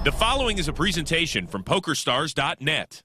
The following is a presentation from PokerStars.net.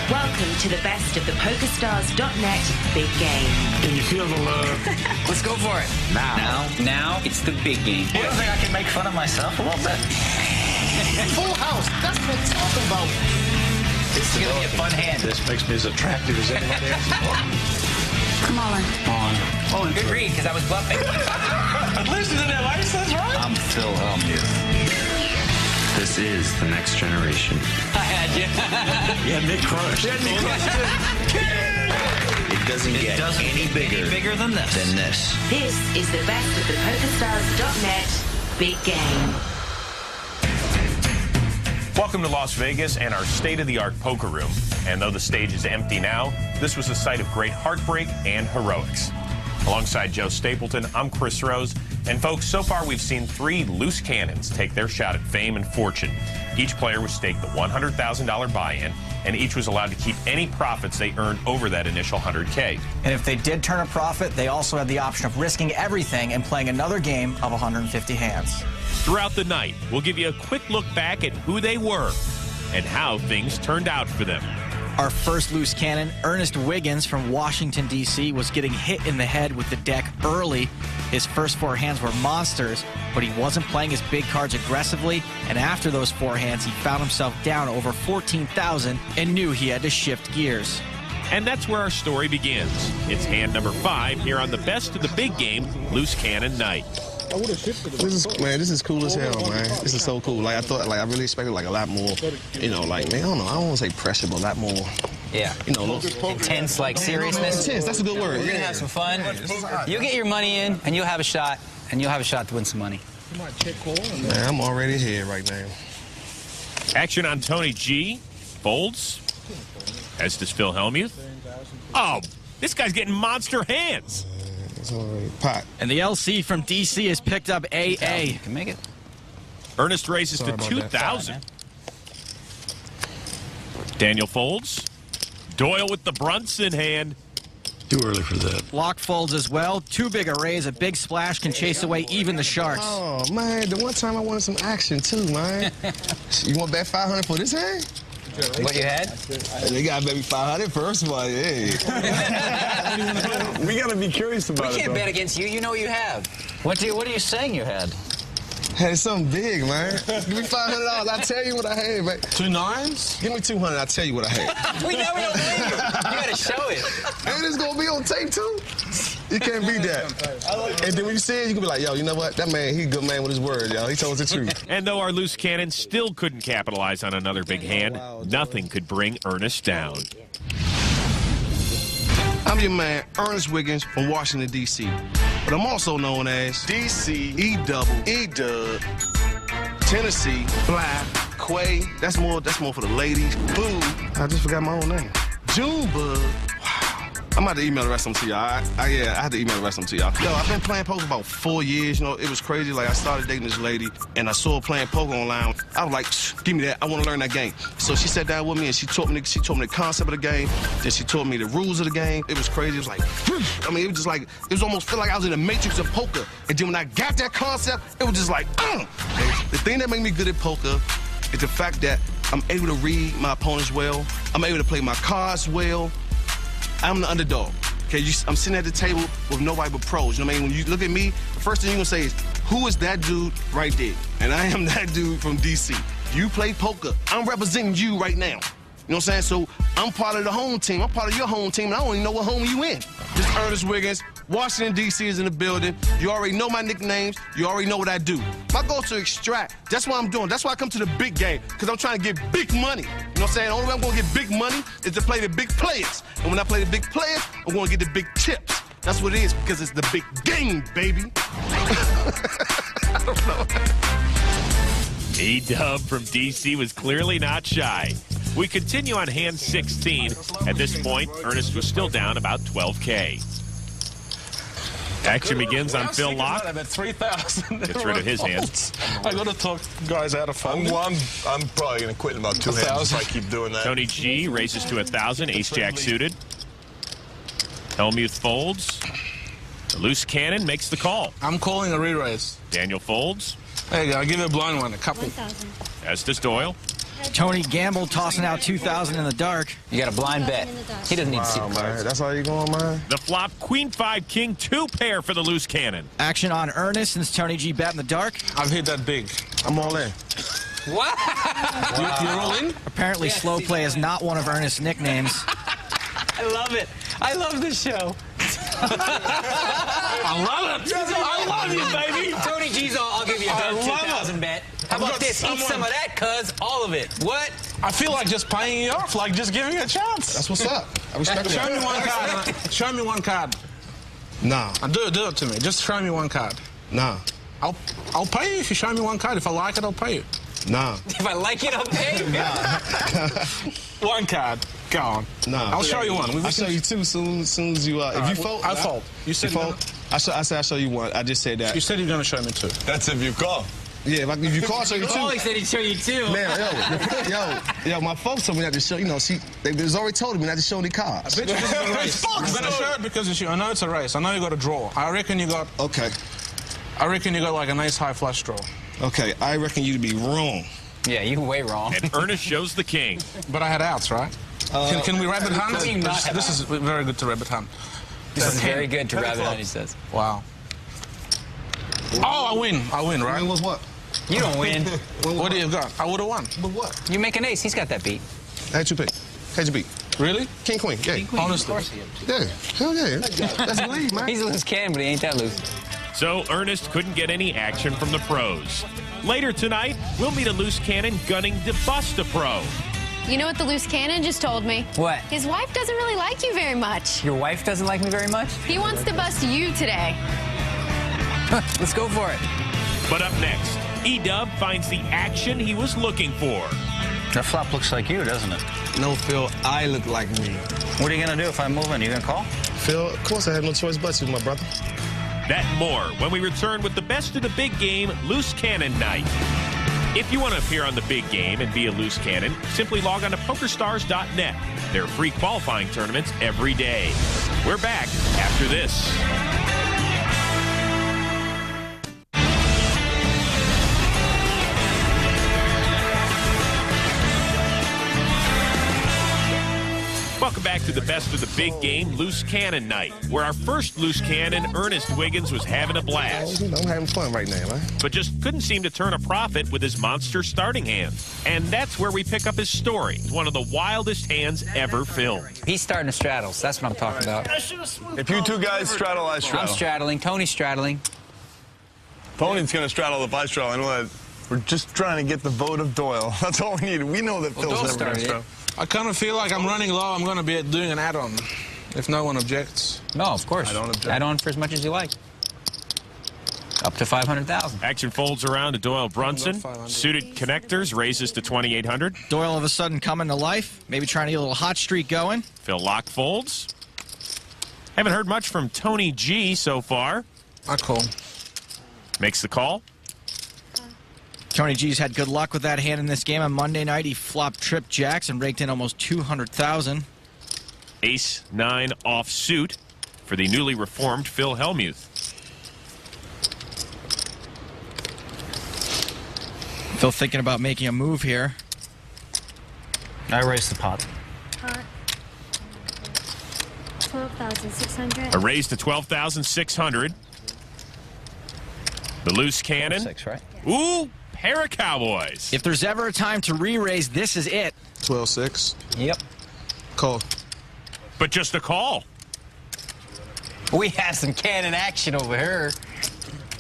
Welcome to the best of the PokerStars.net big game. Can you feel the love? Let's go for it. Now, it's the big game. I don't think I can make fun of myself a little bit. Full house. That's what I'm talking about. It's going to be a fun hand. This makes me as attractive as anybody else. Come on. Oh, good read, because I was bluffing. At least it's in that license, right? I'm Phil Hellmuth. This is the next generation. I had you. Yeah, Nick Crush. It doesn't get any bigger than this. This is the best of the PokerStars.net big game. Welcome to Las Vegas and our state-of-the-art poker room. And though the stage is empty now, this was a site of great heartbreak and heroics. Alongside Joe Stapleton, I'm Chris Rose. And folks, so far we've seen 3 loose cannons take their shot at fame and fortune. Each player was staked the $100,000 buy-in, and each was allowed to keep any profits they earned over that initial $100K. And if they did turn a profit, they also had the option of risking everything and playing another game of 150 hands. Throughout the night, we'll give you a quick look back at who they were and how things turned out for them. Our first loose cannon, Ernest Wiggins from Washington, D.C., was getting hit in the head with the deck early. His first 4 hands were monsters, but he wasn't playing his big cards aggressively, and after those 4 hands, he found himself down over $14,000 and knew he had to shift gears. And that's where our story begins. It's hand number 5 here on the best of the big game, Loose Cannon Night. This is cool as hell, man. This is so cool. Like, I really expected, like, a lot more, you know, like, man, I don't know. I don't want to say pressure, but a lot more, Yeah. you know. Intense, like seriousness. Intense, that's a good word. We're going to have some fun. You'll get your money in, and you'll have a shot, to win some money. Man, I'm already here right now. Action on Tony G. Folds. As does Phil Hellmuth. Oh, this guy's getting monster hands. It's already pot. And the LC from D.C. has picked up AA. You can make it. Ernest raises to 2,000. Daniel folds. Doyle with the Brunson hand. Too early for that. Lock folds as well. Too big a raise. A big splash can chase away even the sharks. Oh, man, the one time I wanted some action, too, man. You want to bet 500 for this hand? What you had? They got to bet me 500 first of all, hey. We got to be curious about it. We can't bet against you. You know what you have. What are you saying you had? Had something big, man. Give me $500. I'll tell you what I had, man. 2 9s? Give me 200. I'll tell you what I had. We never don't believe you. You got to show it. And it's going to be on tape, too. You can't beat that. And then when you see it, you can be like, yo, you know what? That man, he's a good man with his word, yo. He told us the truth. And though our loose cannon still couldn't capitalize on another big hand, nothing could bring Ernest down. I'm your man, Ernest Wiggins from Washington, D.C. But I'm also known as D.C. E-Double, E-Dub, Tennessee, Black, Quay. That's more for the ladies. Boo. I just forgot my own name. Junebug. I'm about to email the rest of them to y'all. I had to email the rest of them to y'all. Yo, I've been playing poker about 4 years. You know, it was crazy. Like, I started dating this lady, and I saw her playing poker online. I was like, give me that. I want to learn that game. So she sat down with me, and she taught me the concept of the game. Then she taught me the rules of the game. It was crazy. It was like, I mean, it was just like, it was almost feel like I was in the matrix of poker. And then when I got that concept, it was just like, The thing that made me good at poker is the fact that I'm able to read my opponents well. I'm able to play my cards well. I'm the underdog, okay? I'm sitting at the table with nobody but pros, you know what I mean? When you look at me, the first thing you're gonna say is, who is that dude right there? And I am that dude from D.C. You play poker, I'm representing you right now. You know what I'm saying? So I'm part of the home team, I'm part of your home team, and I don't even know what home you in. This is Ernest Wiggins, Washington, D.C. is in the building. You already know my nicknames, you already know what I do. My goal is to extract, that's what I'm doing. That's why I come to the big game, because I'm trying to get big money. You know what I'm saying? The only way I'm gonna get big money is to play the big players. And when I play the big players, I'm gonna get the big chips. That's what it is, because it's the big game, baby. I don't know. E-Dub from D.C. was clearly not shy. We continue on hand 16. At this point, Ernest was still down about 12K. Action begins on Phil Lock. I'm at 3,000. Gets rid of his hands. I got to talk guys out of fun. I'm probably going to quit in about 2 hands if I keep doing that. Tony G raises to 1,000. Ace-Jack suited. Hellmuth folds. The loose cannon makes the call. I'm calling a re-raise. Daniel folds. There you go. I'll give you a blind one. A couple. 1,000. As does Doyle. Tony gambled, tossing out 2,000 in the dark. You got a blind bet. He doesn't need to see the cards. That's all you going, man? The flop, Queen 5, King 2 pair for the loose cannon. Action on Ernest since Tony G bet in the dark. I've hit that big. I'm all in. What? You're all in? Apparently, slow play is not one of Ernest's nicknames. I love it. I love this show. I love it. I love you, baby. Tony G's I'll give you a I love 2,000 bet. How about this? Eat some of that, cuz. All of it. What? I feel like just paying you off, like just giving you a chance. That's what's up. I respect Show that. me one card. Show me one card. Nah. Do it to me. Just show me one card. Nah. I'll pay you if you show me one card. If I like it, I'll pay you. Nah. If I like it, I'll pay you. One card. Go on. Nah. I'll show you one. I'll show you two soon as you if you fold. I fold. You said fold. I said I'll show you one. I just said that. You said you're gonna show me two. That's if you call. Yeah, if you call, I'll show you two. Oh, he said he'd show you two. Man, yo, my folks told me not to show. You know, they was already told me not to show any cards. I bet you this is a race. I'm gonna show it because it's you. I know it's a race. I know you got a draw. I reckon you got. Okay. I reckon you got like a nice high flush draw. Okay, I reckon you to be wrong. Yeah, you way wrong. And Ernest shows the king. But I had outs, right? Can we rabbit hunt? How do you not have This is very good to rabbit hunt. This is very good to rabbit hunt, he says. Wow. Oh, I win, right? Win with what? You don't win. What do you got? I would have won. With what? You make an ace. He's got that beat. I had you pick. Had you beat. Really? King, queen. Yeah. Honestly. Yeah. Hell yeah. That's the lead, man. He's a loose cannon, but he ain't that loose. So Ernest couldn't get any action from the pros. Later tonight, we'll meet a loose cannon gunning to bust a pro. You know what the loose cannon just told me? What? His wife doesn't really like you very much. Your wife doesn't like me very much? He wants to bust you today. Let's go for it. But up next, E-Dub finds the action he was looking for. That flop looks like you, doesn't it? No, Phil, I look like me. What are you going to do if I move in? Are you going to call? Phil, of course I have no choice but to, my brother. That and more when we return with the best of the big game, Loose Cannon Night. If you want to appear on the big game and be a loose cannon, simply log on to PokerStars.net. There are free qualifying tournaments every day. We're back after this. Welcome back to the best of the big game, Loose Cannon Night, where our first loose cannon, Ernest Wiggins, was having a blast. I'm having fun right now, man. But just couldn't seem to turn a profit with his monster starting hand. And that's where we pick up his story. It's one of the wildest hands ever filmed. He's starting to straddles. That's what I'm talking about. If you two guys straddle, I straddle. I'm straddling. Tony's straddling. Tony's going to straddle if I straddle. I know that we're just trying to get the vote of Doyle. That's all we need. We know that Phil's Doyle never going to started straddle. I kind of feel like I'm running low. I'm going to be doing an add-on, if no one objects. No, of course. I don't object. Add on for as much as you like. Up to 500,000. Action folds around to Doyle Brunson. Suited connectors raises to 2,800. Doyle all of a sudden coming to life, maybe trying to get a little hot streak going. Phil lock folds. Haven't heard much from Tony G so far. I call. Makes the call. Tony G's had good luck with that hand in this game. On Monday night, he flopped trip jacks and raked in almost 200,000. Ace 9 offsuit for the newly reformed Phil Hellmuth. Phil thinking about making a move here. I raised the pot. 12,600. A raise to 12,600. The loose cannon. 6, right? Ooh, pair of cowboys. If there's ever a time to re-raise, this is it. 12-6. Yep. Call. But just a call. We have some cannon action over here.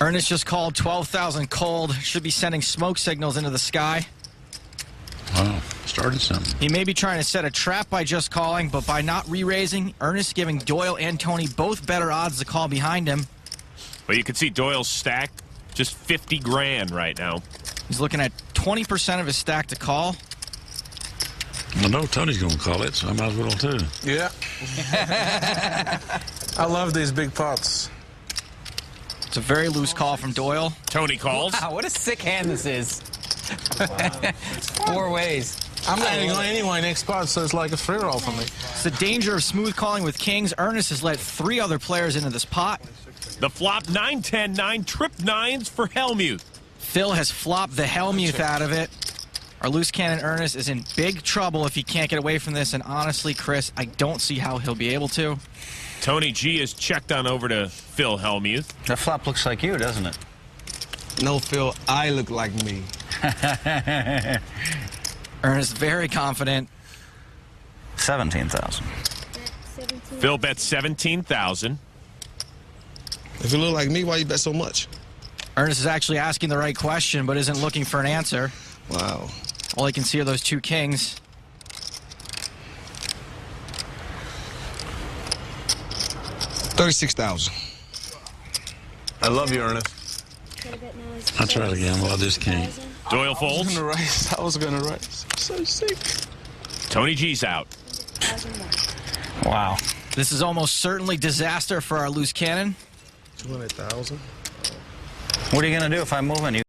Ernest just called 12,000 cold. Should be sending smoke signals into the sky. Wow, started something. He may be trying to set a trap by just calling, but by not re-raising, Ernest giving Doyle and Tony both better odds to call behind him. But you can see Doyle's stack just 50 grand right now. He's looking at 20% of his stack to call. I know Tony's going to call it, so I might as well too. Yeah. I love these big pots. It's a very loose call from Doyle. Tony calls. Wow, what a sick hand this is. 4 ways. I'm landing on anyway next pot, so it's like a free roll for me. It's the danger of smooth calling with kings. Ernest has let 3 other players into this pot. The flop 9-10-9 trip 9s for Hellmuth. Phil has flopped the Hellmuth out of it. Our loose cannon Ernest is in big trouble if he can't get away from this, and honestly, Chris, I don't see how he'll be able to. Tony G is checked on over to Phil Hellmuth. That flop looks like you, doesn't it? No, Phil, I look like me. Ernest very confident. 17,000. Phil bets 17,000. If you look like me, why you bet so much? Ernest is actually asking the right question, but isn't looking for an answer. Wow. All he can see are those two kings. $36,000. I love you, Ernest. I try to gamble. I just can't. Doyle I folds. was gonna race. I was gonna race. I'm so sick. Tony G's out. Wow. This is almost certainly disaster for our loose cannon. 200,000. What are you going to do if I move in?